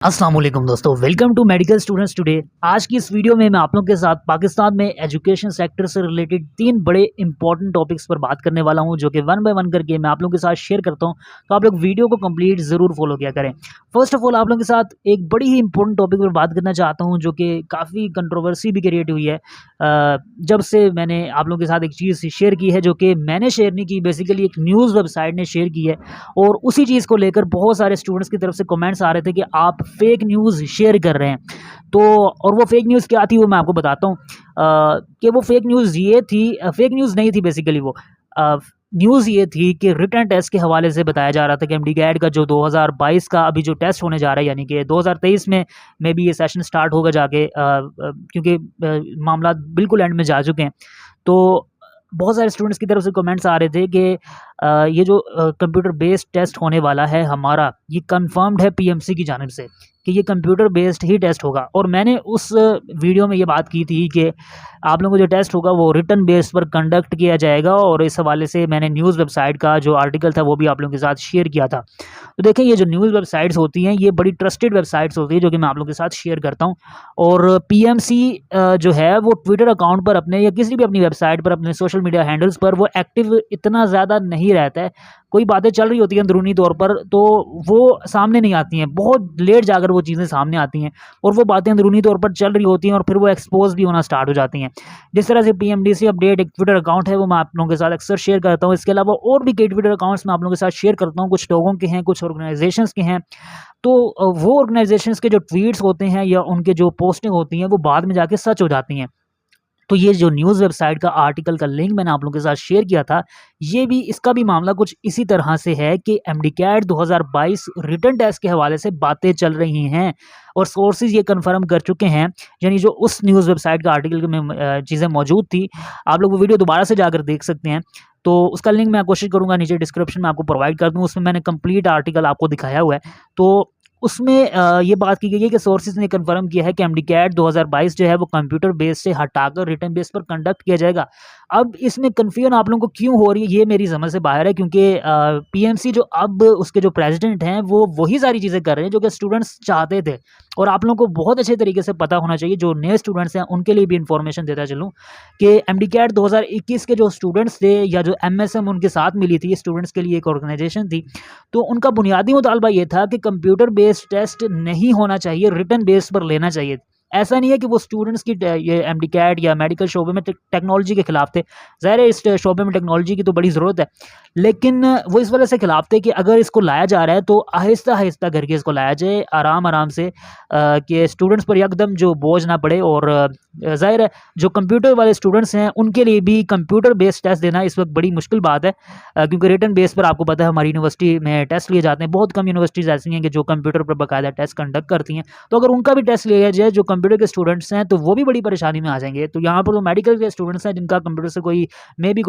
अस्सलाम वालेकुम दोस्तों, welcome to medical students today. आज की इस वीडियो में मैं आप लोगों के साथ पाकिस्तान में एजुकेशन सेक्टर से रिलेटेड 3 बड़े इंपॉर्टेंट टॉपिक्स पर बात करने वाला हूं, जो कि वन बाय वन करके मैं आप लोगों के साथ शेयर करता हूं। तो आप लोग वीडियो को कंप्लीट ज़रूर फॉलो किया करें। फर्स्ट ऑफ ऑल आप लोगों के साथ एक बड़ी ही इंपॉर्टेंट टॉपिक पर बात करना चाहता हूँ, जो कि काफ़ी कंट्रोवर्सी भी क्रिएट हुई है। जब से मैंने आप लोगों के साथ एक चीज़ शेयर की है, जो कि मैंने शेयर नहीं की, बेसिकली एक न्यूज़ वेबसाइट ने शेयर की है, और उसी चीज़ को लेकर बहुत सारे स्टूडेंट्स की तरफ से कमेंट्स आ रहे थे कि आप फेक न्यूज़ शेयर कर रहे हैं। तो और वो फेक न्यूज़ क्या थी वो मैं आपको बताता हूँ। कि वो फेक न्यूज़ ये थी, फेक न्यूज़ नहीं थी बेसिकली वो। न्यूज़ ये थी कि रिटन टेस्ट के हवाले से बताया जा रहा था कि एमडी कैट का जो 2022 का अभी जो टेस्ट होने जा रहा है, यानी कि 2023 में भी ये सेशन स्टार्ट होगा जाके, क्योंकि मामला बिल्कुल एंड में जा चुके हैं। तो बहुत सारे स्टूडेंट्स की तरफ से कमेंट्स आ रहे थे कि ये जो कंप्यूटर बेस्ड टेस्ट होने वाला है हमारा, ये कंफर्म्ड है पीएमसी की जानिब से कि ये कंप्यूटर बेस्ड ही टेस्ट होगा। और मैंने उस वीडियो में ये बात की थी कि आप लोगों को जो टेस्ट होगा वो रिटन बेस पर कंडक्ट किया जाएगा, और इस हवाले से मैंने न्यूज़ वेबसाइट का जो आर्टिकल था वो भी आप लोगों के साथ शेयर किया था। तो देखें, ये जो न्यूज़ वेबसाइट्स होती हैं ये बड़ी ट्रस्टेड वेबसाइट्स होती है, जो कि मैं आप लोगों के साथ शेयर करता हूँ। और पीएमसी जो है वो ट्विटर अकाउंट पर अपने या किसी भी अपनी वेबसाइट पर, अपने सोशल मीडिया हैंडल्स पर वो एक्टिव इतना ज़्यादा नहीं रहता है। कोई बातें चल रही होती हैं अंदरूनी तौर पर, तो वो सामने नहीं आती हैं, बहुत लेट जाकर वो चीज़ें सामने आती हैं, और वो बातें अंदरूनी तौर पर चल रही होती हैं और फिर वो एक्सपोज भी होना स्टार्ट हो जाती हैं। जिस तरह से पीएमडीसी अपडेट एक ट्विटर अकाउंट है, वो मैं आप लोगों के साथ अक्सर शेयर करता हूँ। इसके अलावा और भी कई ट्विटर अकाउंट्स मैं आप लोगों के साथ शेयर करता हूँ, कुछ लोगों के हैं, कुछ ऑर्गेनाइजेशंस के हैं। तो वो ऑर्गेनाइजेशंस के जो ट्वीट्स होते हैं या उनके जो पोस्टिंग होती हैं वो बाद में जाके सच हो जाती हैं। तो ये जो न्यूज़ वेबसाइट का आर्टिकल का लिंक मैंने आप लोगों के साथ शेयर किया था, ये भी इसका भी मामला कुछ इसी तरह से है कि एमडीकैट 2022 रिटन टेस्ट के हवाले से बातें चल रही हैं, और सोर्सेज ये कंफर्म कर चुके हैं। यानी जो उस न्यूज़ वेबसाइट का आर्टिकल में चीज़ें मौजूद थी, आप लोग वो वीडियो दोबारा से जाकर देख सकते हैं। तो उसका लिंक मैं कोशिश करूँगा नीचे डिस्क्रिप्शन में आपको प्रोवाइड कर दूँ, उसमें मैंने कंप्लीट आर्टिकल आपको दिखाया हुआ है। तो उसमें ये बात की गई है कि सोर्सेज ने कंफर्म किया है कि एमडीकैट 2022 जो है वो कंप्यूटर बेस से हटाकर रिटन बेस पर कंडक्ट किया जाएगा। अब इसमें कन्फ्यूजन आप लोगों को क्यों हो रही है, ये मेरी समझ से बाहर है, क्योंकि पीएमसी जो अब उसके जो प्रेसिडेंट हैं वो वही सारी चीज़ें कर रहे हैं जो कि स्टूडेंट्स चाहते थे। और आप लोगों को बहुत अच्छे तरीके से पता होना चाहिए, जो नए स्टूडेंट्स हैं उनके लिए भी इंफॉर्मेशन देता चलूँ, कि एमडीकैट 2021 के जो स्टूडेंट्स थे या जो एमएसएम उनके साथ मिली थी, स्टूडेंट्स के लिए एक ऑर्गेनाइजेशन थी, तो उनका बुनियादी मुतालबा ये था कि कंप्यूटर बेस्ड टेस्ट नहीं होना चाहिए, रिटन बेस पर लेना चाहिए। ऐसा नहीं है कि वो स्टूडेंट्स की ये एमडीकैट या मेडिकल शोबे में टेक्नोलॉजी के खिलाफ थे। ज़ाहिर है इस शोबे में टेक्नोलॉजी की तो बड़ी ज़रूरत है, लेकिन वो इस वजह से खिलाफ थे कि अगर इसको लाया जा रहा है तो आहिस्ता आहिस्ता करके इसको लाया जाए, आराम आराम से, कि स्टूडेंट्स पर एकदम जो बोझ ना पड़े। और ज़ाहिर है जो कंप्यूटर वाले स्टूडेंट्स हैं उनके लिए भी कंप्यूटर बेस्ड टेस्ट देना इस वक्त बड़ी मुश्किल बात है, क्योंकि रिटन बेस पर आपको पता है हमारी यूनिवर्सिटी में टेस्ट लिए जाते हैं। बहुत कम यूनिवर्सिटीज़ ऐसी हैं कि जो कंप्यूटर पर बाकायदा टेस्ट कंडक्ट करती हैं। तो अगर उनका भी टेस्ट लिया जाए जो कंप्यूटर के स्टूडेंट्स हैं, तो वो भी बड़ी परेशानी में आ जाएंगे। तो यहाँ पर तो मेडिकल के स्टूडेंट्स हैं जिनका कंप्यूटर से कोई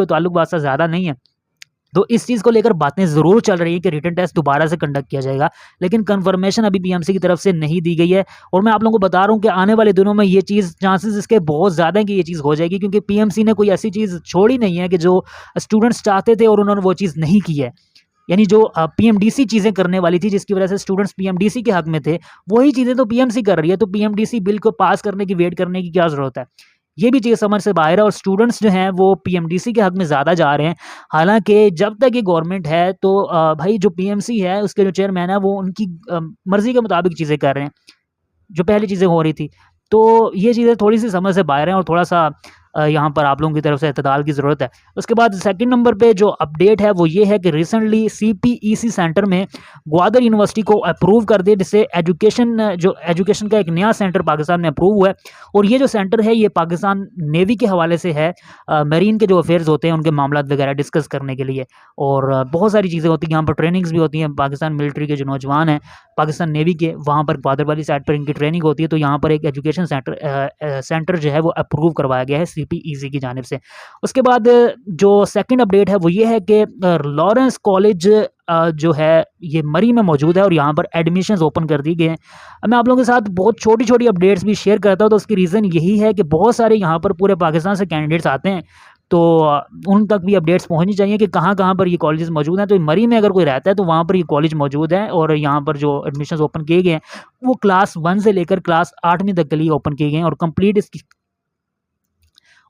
ताल्लुक वास्ता ज़्यादा नहीं है, तो इस चीज़ को लेकर बातें ज़रूर चल रही हैं कि रिटन टेस्ट दोबारा से कंडक्ट किया जाएगा, लेकिन कन्फर्मेशन अभी पीएमसी की तरफ से नहीं दी गई है। और मैं आप लोगों को बता रहा हूँ कि आने वाले दिनों में ये चीज़, चांसेस इसके बहुत ज़्यादा हैं कि ये चीज़ हो जाएगी, क्योंकि पीएमसी ने कोई ऐसी चीज़ छोड़ी नहीं है कि जो स्टूडेंट्स चाहते थे और उन्होंने वो चीज़ नहीं की है। यानी जो पीएमडीसी चीज़ें करने वाली थी, जिसकी वजह से स्टूडेंट्स पीएमडीसी के हक में थे, वही चीज़ें तो पीएमसी कर रही है। तो पीएमडीसी बिल को पास करने की वेट करने की क्या ज़रूरत है? ये भी चीज़ समझ से बाहर है, और स्टूडेंट्स जो हैं वो पीएमडीसी के हक में ज़्यादा जा रहे हैं। हालाँकि जब तक ये गवर्नमेंट है, तो भाई जो पीएमसी है उसके जो चेयरमैन है वो उनकी मर्ज़ी के मुताबिक चीज़ें कर रहे हैं, जो पहले चीज़ें हो रही थी। तो ये चीज़ें थोड़ी-सी समझ से बाहर हैं, और थोड़ा-सा यहाँ पर आप लोगों की तरफ से एतदाल की ज़रूरत है। उसके बाद सेकंड नंबर पे जो अपडेट है वो ये है कि रिसेंटली सीपीईसी सेंटर में ग्वादर यूनिवर्सिटी को अप्रूव कर दिया, जिससे एजुकेशन का एक नया सेंटर पाकिस्तान में अप्रूव हुआ है। और ये जो सेंटर है ये पाकिस्तान नेवी के हवाले से है, मरीन के जो अफेयर्स होते हैं उनके मामला वगैरह डिस्कस करने के लिए। और बहुत सारी चीज़ें होती हैं यहाँ पर, ट्रेनिंग्स भी होती हैं। पाकिस्तान मिलिट्री के जो नौजवान हैं पाकिस्तान नेवी के, वहाँ पर ग्वादर वाली साइड पर इनकी ट्रेनिंग होती है। तो यहाँ पर एक एजुकेशन सेंटर जो है वो अप्रूव करवाया गया है सीपीईसी की जानिब से। उसके बाद जो सेकंड अपडेट है वो ये है कि लॉरेंस कॉलेज जो है ये मरी में मौजूद है, और यहाँ पर एडमिशन्स ओपन कर दिए गए हैं। मैं आप लोगों के साथ बहुत छोटी-छोटी अपडेट्स भी शेयर करता हूँ, तो उसकी रीज़न यही है कि बहुत सारे यहाँ पर पूरे पाकिस्तान से कैंडिडेट्स आते हैं। तो उन तक भी अपडेट्स पहुँचनी चाहिए कि कहाँ-कहाँ पर ये कॉलेजेस मौजूद हैं। तो मरी में अगर कोई रहता है तो वहाँ पर ये कॉलेज मौजूद है और यहाँ पर जो एडमिशन्स ओपन किए गए हैं, वो क्लास 1 से लेकर क्लास 8वीं तक के लिए ओपन किए गए हैं और कंप्लीट इसकी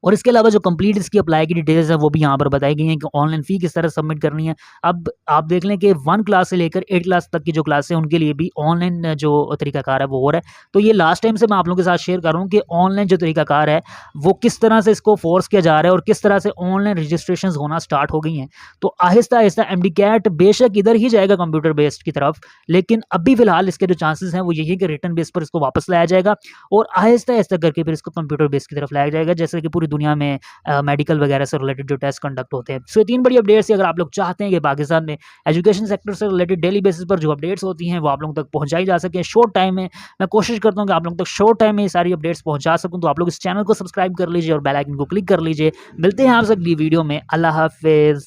और इसके अलावा जो कंप्लीट इसकी अप्लाई की डिटेल्स है वो भी यहाँ पर बताई गई हैं कि ऑनलाइन फ़ी किस तरह सबमिट करनी है। अब आप देख लें कि 1 क्लास से लेकर 8 क्लास तक की जो क्लास है उनके लिए भी ऑनलाइन जो तरीकाकार है वो हो रहा है। तो ये लास्ट टाइम से मैं आप लोगों के साथ शेयर कर रहा हूँ कि ऑनलाइन जो तरीकाकार है वो किस तरह से इसको फ़ोर्स किया जा रहा है और किस तरह से ऑनलाइन रजिस्ट्रेशंस होना स्टार्ट हो गई हैं। तो आहिस्ता-आहिस्ता एमडी-कैट बेशक इधर ही जाएगा कंप्यूटर बेस्ड की तरफ, लेकिन अभी फ़िलहाल इसके जो चांसेस हैं वो यही है कि रिटन बेस पर इसको वापस लाया जाएगा और आहिस्ता-आहिस्ता करके फिर इसको कंप्यूटर बेस की तरफ लाया जाएगा, जैसे कि पूरी दुनिया में मेडिकल वगैरह से रिलेटेड जो टेस्ट कंडक्ट होते हैं। सो ये 3 बड़ी अपडेट्स अगर आप लोग चाहते हैं कि पाकिस्तान में एजुकेशन सेक्टर से रिलेटेड डेली बेसिस पर जो अपडेट्स होती हैं वो आप लोगों तक पहुँचाई जा सकें शॉर्ट टाइम में। मैं कोशिश करता हूँ कि आप लोगों तक शॉर्ट टाइम में ये सारी अपडेट्स पहुँचा सकूँ, तो आप लोग इस चैनल को सब्सक्राइब कर लीजिए और बेल आइकन को क्लिक कर लीजिए। मिलते हैं आपसे अगली वीडियो में। अल्लाह हाफ़िज़।